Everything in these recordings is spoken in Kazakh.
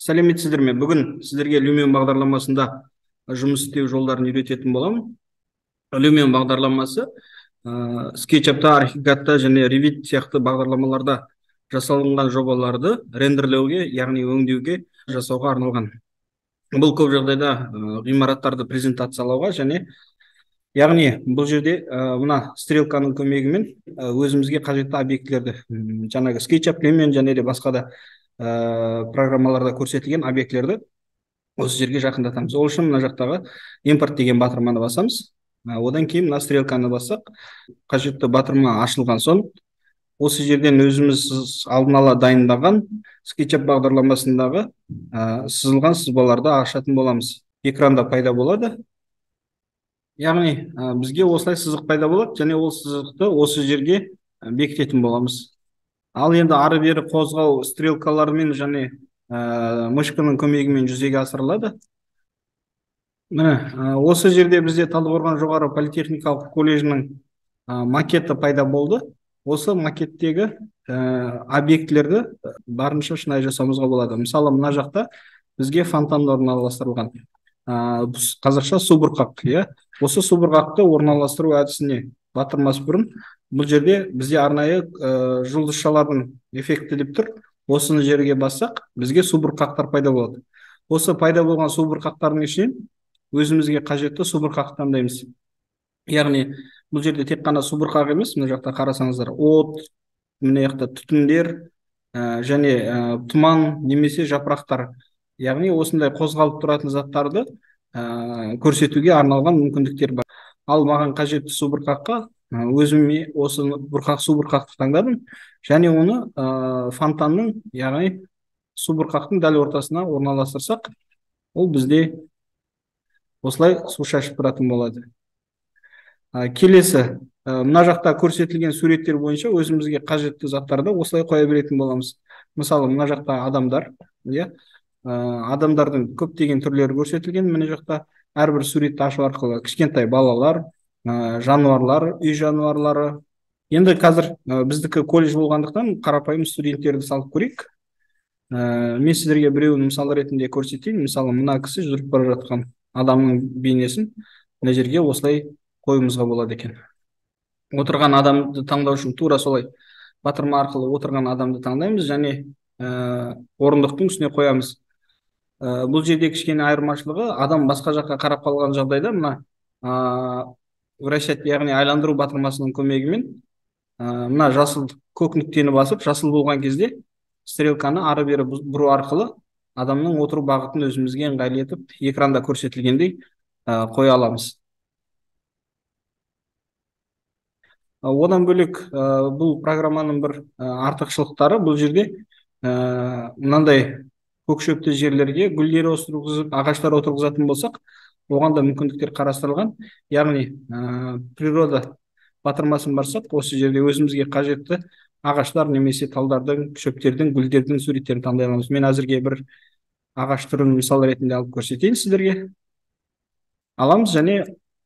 Сәлеметсіздер ме? Бүгін сіздерге Люмен бағдарламасында жұмыс істеу жолдарын үйрететін боламын. Люмен бағдарламасы SketchUp-та, Archicad-та және Revit сияқты бағдарламаларда жасалынған жобаларды рендерлеуге, яғни өңдеуге жасауға арналған. Бұл көп жағдайда ғимараттарды презентациялауға және яғни бұл жерде мына стрелканың көмегімен өзімізге қажетті объектілерді жаңағы SketchUp, Lumen және де басқа да программаларда көрсетілген объектілерді осы жерге жақындатамыз. Ол үшін мына жақтағы импорт деген батырманы басамыз. Одан кейін мына стрелканы бассақ, қажетті батырма ашылған соң, осы жерден өзіміз алдын ала дайындаған SketchUp бағдарламасындағы сызылған сызбаларды ашатын боламыз. Экранда пайда болады. Яғни бізге осылай сызық пайда болады және ол сызықты осы жерге бекітетін боламыз. Ал енді ары бері қозғау стрелкалармен және мышканың көмегімен жүзеге асырылады. Міне, осы жерде бізде Талдықорған жоғары политехникалық колледжінің макеті пайда болды. Осы макеттегі объектілерді барынша шынайы жасауымызға болады. Мысалы, мына жақта бізге фонтан орналастырылған. Қазақша субұрқақ, иә. Осы субұрқақты орналастыру әдісіне батырмас бұрын бұл жерде бізде арнайы жұлдызшалардың эффекті деп тұр. Осыны жерге бассақ, бізге субұрқақтар пайда болады. Осы пайда болған субұрқақтардың ішінен өзімізге қажетті субұрқақ таңдаймыз. Яғни бұл жерде тек қана субұрқақ емес, мына жақта қарасаңыздар, от, мына жақта түтіндер және тұман немесе жапырақтар. Яғни осындай қозғалып тұратын заттарды көрсетуге арналған мүмкіндіктер бар. Ал маған қажетті субұрқаққа өзіме осы субұрқақты таңдадым және оны фонтанның, яғни субұрқақтың дәл ортасына орналастырсақ, ол бізде осылай су шашып тұратын болады. Келесі, мына жақта көрсетілген суреттер бойынша өзімізге қажетті заттарды осылай қоя беретін боламыз. Мысалы, мына жақта адамдар, иә, адамдардың көптеген түрлері көрсетілген. Мына жақта әрбір суретті ашу арқылы кішкентай балалар, жануарлар, үй жануарлары. Енді қазір біздікі колледж болғандықтан қарапайым студенттерді салып көрейік. Мен сіздерге біреуін мысал ретінде көрсетейін. Мысалы, мына кісі жүріп бара жатқан адамның бейнесін мына жерге осылай қоюымызға болады екен. Отырған адамды таңдау үшін тура солай батырма арқылы отырған адамды таңдаймыз және орындықтың үстіне қоямыз. Бұл жерде кішкене айырмашылығы, адам басқа жаққа қарап қалған жағдайда мына вращать, яғни айландыру батырмасының көмегімен мына жасыл көк нүктені басып, жасыл болған кезде стрелканы ары бері бұру арқылы адамның отыру бағытын өзімізге ыңғайлы етіп, экранда көрсетілгендей қоя аламыз. Одан бөлек бұл программаның бір артықшылықтары, бұл жерде мынандай көк шөпті жерлерге гүлдер отырғызып, ағаштар отырғызатын болсақ, оған да мүмкіндіктер қарастырылған. Яғни природа батырмасын барсақ, осы жерде өзімізге қажетті ағаштар немесе талдардың, шөптердің, гүлдердің суреттерін таңдай аламыз. Мен әзірге бір ағаш түрін мысал ретінде алып көрсетейін сіздерге. Аламыз және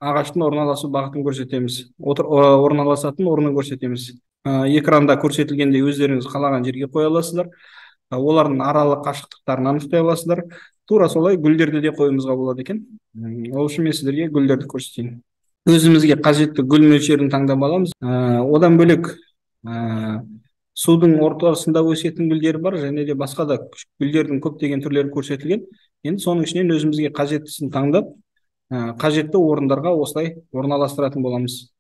ағаштың орналасу бағытын көрсетеміз. Орналасатын орнын көрсетеміз. Экранда көрсетілгендей өздеріңіз қалаған жерге қоя аласыздар. Олардың аралық қашықтықтарын анықтай аласыздар. Тура солай гүлдерді де қоюымызға болады екен. Ол үшін мен сіздерге гүлдерді көрсетейін. Өзімізге қажетті гүл мөлшерін таңдап аламыз. Одан бөлек судың ортасында өсетін гүлдер бар және де басқа да гүлдердің көптеген түрлері көрсетілген. Енді соның ішінен өзімізге қажеттісін таңдап, қажетті орындарға осылай орналастыратын боламыз.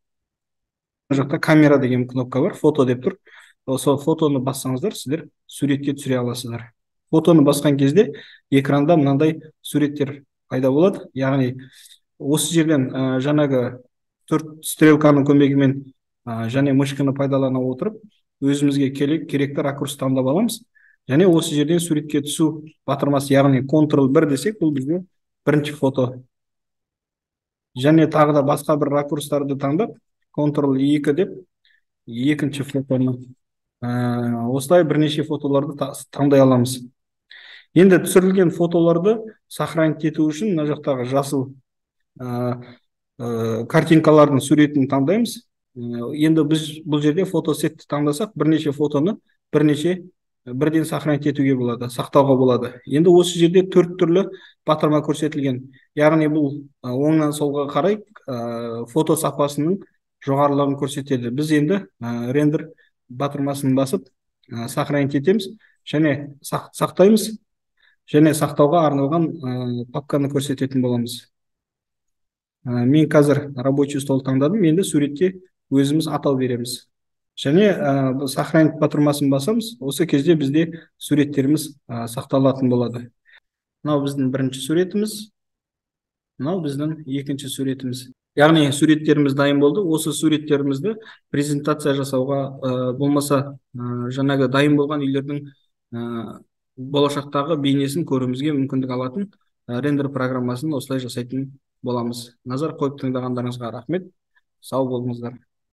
Мына жақта камера деген кнопка бар, фото деп тұр. Осы фотоны бассаңыздар, сіздер суретке түсіре аласыздар. Фотоны басқан кезде экранда мынандай суреттер пайда болады. Яғни осы жерден жаңағы 4 стрелканың көмегімен және мышканы пайдалана отырып, өзімізге керекті ракурс таңдап аламыз. Және осы жерден суретке түсу батырмасы, яғни Ctrl+1 десек, бұл бізде бірінші фото. Және тағы да басқа бір ракурстарды таңдап, Ctrl+2 деп, екінші фотоны. Осылай бірнеше фотоларды таңдай аламыз. Енді түсірілген фотоларды сохранить ету үшін мына жақтағы жасыл картинкалардың суретін таңдаймыз. Енді біз бұл жерде фотосетті таңдасақ, бірнеше фотоны бірнеше бірден сохранить етуге болады, сақтауға болады. Енді осы жерде 4 түрлі батырма көрсетілген. Яғни бұл оңнан солға қарай фото сапасының жоғарылығын көрсетеді. Біз енді рендер батырмасын басып сохранить етеміз және сақтаймыз, және сақтауға арналған папканы көрсететін боламыз. Мен қазір рабочий стол таңдадым. Енді суретке өзіміз атау береміз. Және сохранить батырмасын басамыз. Осы кезде бізде суреттеріміз сақталатын болады. Мынау біздің бірінші суретіміз, мынау біздің екінші суретіміз. Яғни суреттеріміз дайын болды. Осы суреттерімізді презентация жасауға, болмаса жаңағы дайын болған үйлердің болашақтағы бейнесін көруімізге мүмкіндік алатын рендер программасын осылай жасайтын боламыз. Назар қойып тыңдағандарыңызға рахмет. Сау болыңыздар.